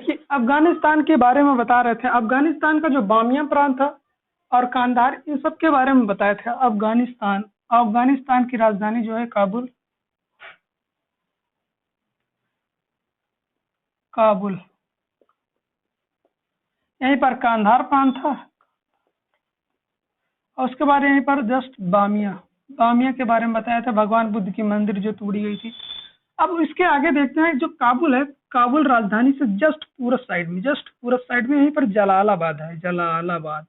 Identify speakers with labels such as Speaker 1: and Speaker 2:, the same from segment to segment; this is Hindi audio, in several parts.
Speaker 1: देखिए, अफगानिस्तान के बारे में बता रहे थे। अफगानिस्तान का जो बामिया प्रांत था और कांधार, इन सब के बारे में बताए थे। अफगानिस्तान अफगानिस्तान की राजधानी जो है काबुल। काबुल, यहीं पर कांधार प्रांत था। और उसके बाद यहीं पर जस्ट बामिया बामिया के बारे में बताया था, भगवान बुद्ध की मंदिर जो तोड़ी गई थी। अब इसके आगे देखते हैं, जो काबुल है, काबुल राजधानी से जस्ट पूरब साइड में यहीं पर जलालाबाद है। जलालाबाद,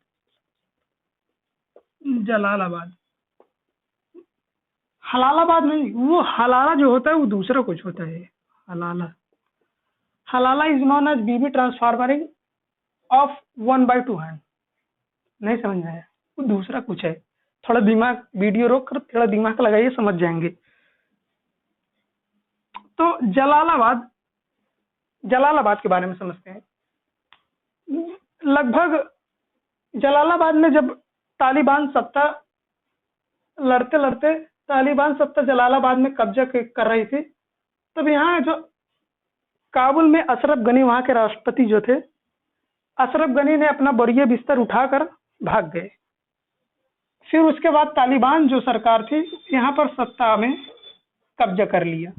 Speaker 1: हलालाबाद नहीं, वो हलाला जो होता है वो दूसरा कुछ होता है। हलाला हलाला is non as BB transforming of 1/2 hand. नहीं समझ में आया, वो दूसरा कुछ है। थोड़ा दिमाग, वीडियो रोक कर थोड़ा दिमाग लगाइए, समझ जाएंगे। तो जलालाबाद के बारे में समझते हैं। लगभग जलालाबाद में जब तालिबान सत्ता लड़ते लड़ते तालिबान सत्ता जलालाबाद में कब्जा कर रही थी, तब यहाँ जो काबुल में अशरफ गनी वहां के राष्ट्रपति जो थे, अशरफ गनी ने अपना बोरिया बिस्तर उठाकर भाग गए। फिर उसके बाद तालिबान जो सरकार थी यहाँ पर सत्ता में कब्जा कर लिया।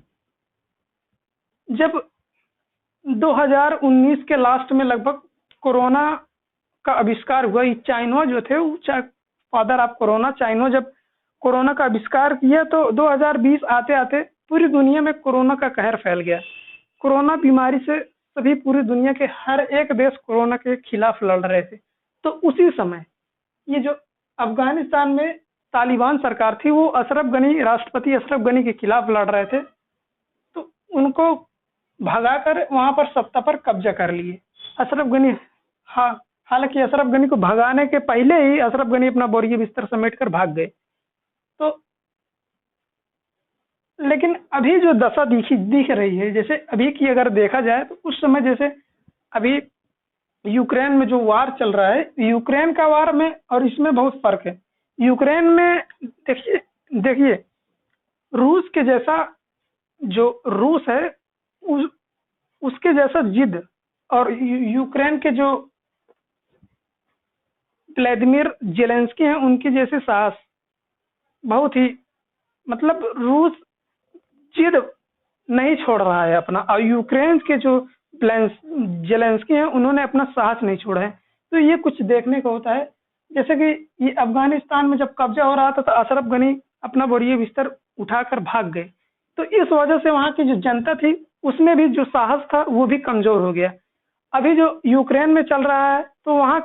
Speaker 1: जब 2019 के लास्ट में लगभग कोरोना का आविष्कार हुआ, चाइना जो थे, फादर ऑफ कोरोना, चाइना जब कोरोना का आविष्कार किया तो 2020 आते आते पूरी दुनिया में कोरोना का कहर फैल गया। कोरोना बीमारी से सभी पूरी दुनिया के हर एक देश कोरोना के खिलाफ लड़ रहे थे। तो उसी समय ये जो अफगानिस्तान में तालिबान सरकार थी, वो राष्ट्रपति अशरफ गनी के खिलाफ लड़ रहे थे, तो उनको भगाकर वहां पर सत्ता पर कब्जा कर लिए अशरफ गनी। हाँ, हालांकि अशरफ गनी को भगाने के पहले ही अशरफ गनी अपना बोरिया बिस्तर समेट कर भाग गए। तो लेकिन अभी जो दशा दिख रही है, जैसे अभी की अगर देखा जाए तो उस समय जैसे अभी यूक्रेन में जो वार चल रहा है, यूक्रेन का वार में और इसमें बहुत फर्क है। यूक्रेन में देखिए रूस के जैसा, जो रूस है उसके जैसा जिद, और यूक्रेन के जो व्लादिमीर जेलेंस्की हैं उनके जैसे साहस, बहुत ही, मतलब रूस जिद नहीं छोड़ रहा है अपना, और यूक्रेन के जो जेलेंस्की हैं उन्होंने अपना साहस नहीं छोड़ा है। तो ये कुछ देखने को होता है। जैसे कि ये अफगानिस्तान में जब कब्जा हो रहा था तो अशरफ गनी अपना बोरिया बिस्तर उठाकर भाग गए, तो इस वजह से वहां की जो जनता थी उसमें भी जो साहस था वो भी कमजोर हो गया। अभी जो यूक्रेन में चल रहा है, तो वहां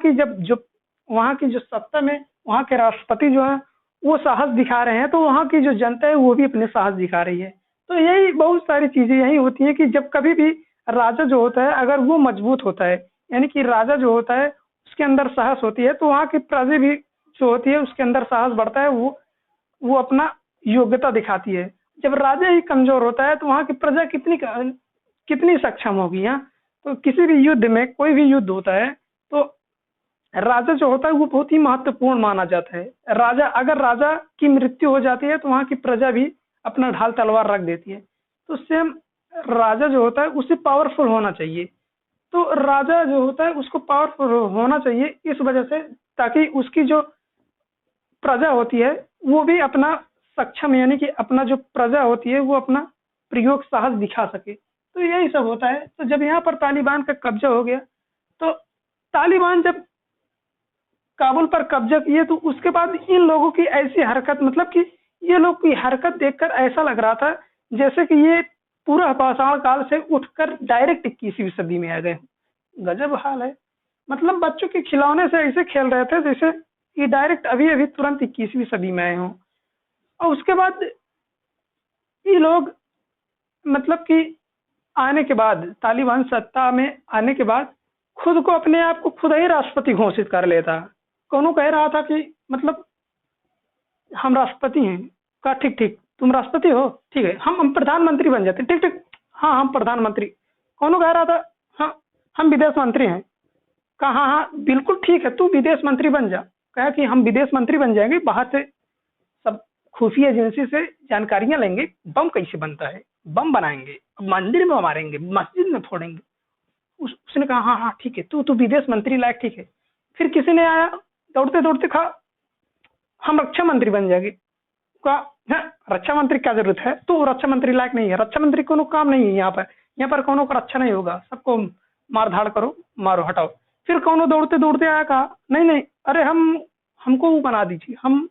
Speaker 1: की जो सत्ता में वहां के राष्ट्रपति जो है वो साहस दिखा रहे हैं, तो वहां की जो जनता है वो भी अपने साहस दिखा रही है। तो यही बहुत सारी चीजें यही होती है कि जब कभी भी राजा जो होता है अगर वो मजबूत होता है, यानी कि राजा जो होता है उसके अंदर साहस होती है, तो वहां की प्रजा भी जो होती है उसके अंदर साहस बढ़ता है, वो अपना योग्यता दिखाती है। जब राजा ही कमजोर होता है तो वहां की प्रजा कितनी सक्षम होगी। यहाँ तो किसी भी युद्ध में, कोई भी युद्ध होता है तो राजा जो होता है वो बहुत ही महत्वपूर्ण माना जाता है। अगर राजा की मृत्यु हो जाती है तो वहां की प्रजा भी अपना ढाल तलवार रख देती है। तो सेम राजा जो होता है उसे पावरफुल होना चाहिए। तो राजा जो होता है उसको पावरफुल होना चाहिए इस वजह से, ताकि उसकी जो प्रजा होती है वो भी अपना सक्षम, यानी कि अपना जो प्रजा होती है वो अपना प्रयोग साहस दिखा सके। तो यही सब होता है। तो जब यहाँ पर तालिबान का कब्जा हो गया, तो तालिबान जब काबुल पर कब्जा किए, तो उसके बाद इन लोगों की ऐसी हरकत, मतलब कि ये लोग की हरकत देखकर ऐसा लग रहा था जैसे कि ये पूरा पाषाण काल से उठकर डायरेक्ट 21वीं सदी में आ गए। गजब हाल है, मतलब बच्चों के खिलौने से ऐसे खेल रहे थे जैसे ये डायरेक्ट अभी अभी तुरंत 21वीं सदी में आए हों। और उसके बाद ये लोग, मतलब कि आने के बाद, तालिबान सत्ता में आने के बाद खुद को, अपने आप को खुद ही राष्ट्रपति घोषित कर लेता। कौन कह रहा था कि मतलब हम राष्ट्रपति हैं, कहा ठीक ठीक तुम राष्ट्रपति हो, ठीक है हम प्रधानमंत्री बन जाते, ठीक ठीक हाँ हम प्रधानमंत्री। कौन कह रहा था हाँ हम विदेश मंत्री हैं, कहा हाँ हाँ बिल्कुल ठीक है तू विदेश मंत्री बन जा। कहा कि हम विदेश मंत्री बन जाएंगे, बाहर से सब खुफिया एजेंसी से जानकारियां लेंगे, बम कैसे बनता है, बम बनाएंगे, मंदिर में मारेंगे, मस्जिद में फोड़ेंगे। उसने कहा हाँ हाँ ठीक है, तू तू विदेश मंत्री लायक ठीक है। फिर किसी ने आया दौड़ते दौड़ते, कहा हम रक्षा मंत्री बन जाएंगे। कहा "हाँ, रक्षा मंत्री क्या जरूरत है, तू रक्षा मंत्री लायक नहीं है, रक्षा मंत्री कोनो काम नहीं है यहाँ पर कोनो का रक्षा नहीं होगा, सबको मार धाड़ करो, मारो हटाओ। फिर कोनो दौड़ते दौड़ते आया, कहा नहीं नहीं, अरे हमको वो बना दीजिए, हम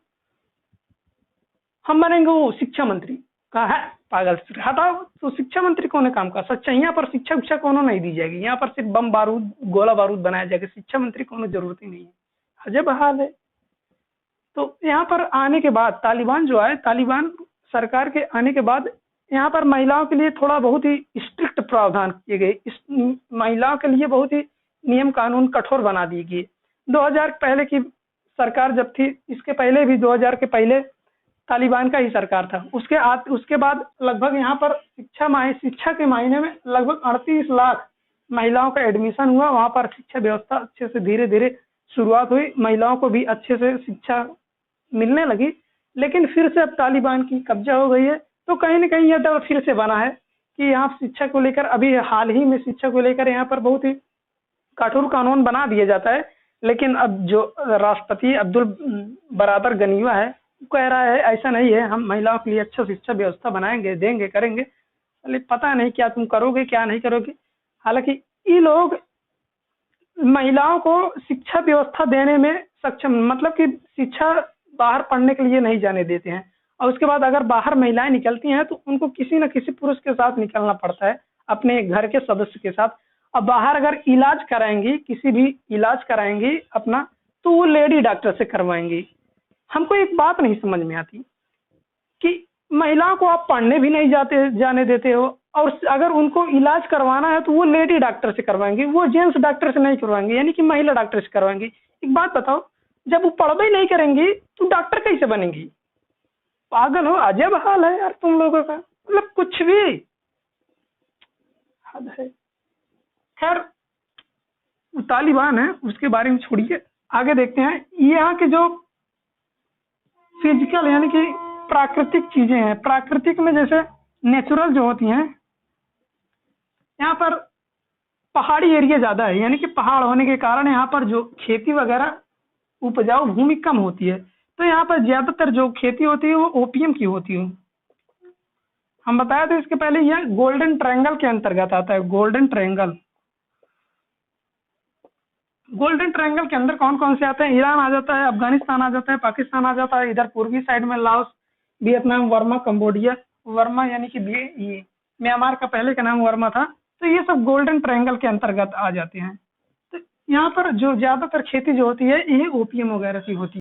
Speaker 1: बनेंगे वो शिक्षा मंत्री। कहा है पागल, हटाओ, तो शिक्षा मंत्री कौन है काम का, सच्चा यहाँ पर शिक्षा उक्षा कोनो नहीं दी जाएगी, यहाँ पर सिर्फ बम बारूद गोला बारूद बनाया जाएगा, शिक्षा मंत्री कोनो जरूरत ही नहीं है। अजब हाल है। तो यहाँ पर आने के बाद तालिबान जो आए, तालिबान सरकार के आने के बाद यहाँ पर महिलाओं के लिए थोड़ा बहुत ही स्ट्रिक्ट प्रावधान किए गए, इस महिलाओं के लिए बहुत ही नियम कानून कठोर बना दिए गए। 2000 पहले की सरकार जब थी, इसके पहले भी 2000 के पहले तालिबान का ही सरकार था। उसके बाद लगभग यहाँ पर शिक्षा के मायने में लगभग 38 लाख महिलाओं का एडमिशन हुआ। वहाँ पर शिक्षा व्यवस्था अच्छे से धीरे धीरे शुरुआत हुई, महिलाओं को भी अच्छे से शिक्षा मिलने लगी। लेकिन फिर से अब तालिबान की कब्जा हो गई है, तो कहीं ना कहीं यह डर फिर से बना है कि यहाँ शिक्षा को लेकर, अभी हाल ही में शिक्षा को लेकर यहाँ पर बहुत ही कठोर कानून बना दिया जाता है। लेकिन अब जो राष्ट्रपति अब्दुल बरादर गनीवा है, वो कह रहा है ऐसा नहीं है, हम महिलाओं के लिए अच्छा शिक्षा व्यवस्था बनाएंगे, देंगे, करेंगे। लेकिन पता नहीं क्या तुम करोगे क्या नहीं करोगे। हालांकि ये लोग महिलाओं को शिक्षा व्यवस्था देने में सक्षम, मतलब कि शिक्षा बाहर पढ़ने के लिए नहीं जाने देते हैं, और उसके बाद अगर बाहर महिलाएं निकलती हैं तो उनको किसी न किसी पुरुष के साथ निकलना पड़ता है, अपने घर के सदस्य के साथ। अब बाहर अगर इलाज कराएंगी, किसी भी इलाज कराएंगी अपना, तो वो लेडी डॉक्टर से करवाएंगी। हमको एक बात नहीं समझ में आती कि महिलाओं को आप पढ़ने भी नहीं जाने देते हो, और अगर उनको इलाज करवाना है तो वो लेडी डॉक्टर से करवाएंगे, वो जेंट्स डॉक्टर से नहीं करवाएंगे, यानी कि महिला डॉक्टर से करवाएंगे। एक बात बताओ, जब वो पढ़ाई नहीं करेंगी तो डॉक्टर कैसे बनेंगी? पागल हो, अजब हाल है यार तुम लोगों का, मतलब कुछ भी हद है। खैर, तालिबान है उसके बारे में छोड़िए, आगे देखते हैं। यहाँ के जो फिजिकल यानी कि प्राकृतिक चीजें हैं, प्राकृतिक में जैसे नेचुरल जो होती हैं, यहाँ पर पहाड़ी एरिया ज्यादा है, यानी कि पहाड़ होने के कारण यहाँ पर जो खेती वगैरह उपजाऊ भूमि कम होती है, तो यहाँ पर ज्यादातर जो खेती होती है वो ओपियम की होती है। हम बताया था इसके पहले, यह गोल्डन ट्रायंगल के अंतर्गत आता है। गोल्डन ट्रायंगल के अंदर कौन कौन से आते हैं? ईरान आ जाता है, अफगानिस्तान आ जाता है, पाकिस्तान आ जाता है, इधर पूर्वी साइड में Laos, Vietnam, Verma, Cambodia. Verma यानी कि ये म्यांमार का पहले का नाम वर्मा था। तो ये सब गोल्डन ट्रायंगल के अंतर्गत आ जाते हैं। तो यहाँ पर जो ज्यादातर खेती जो होती है ये ओपियम वगैरह की होती है।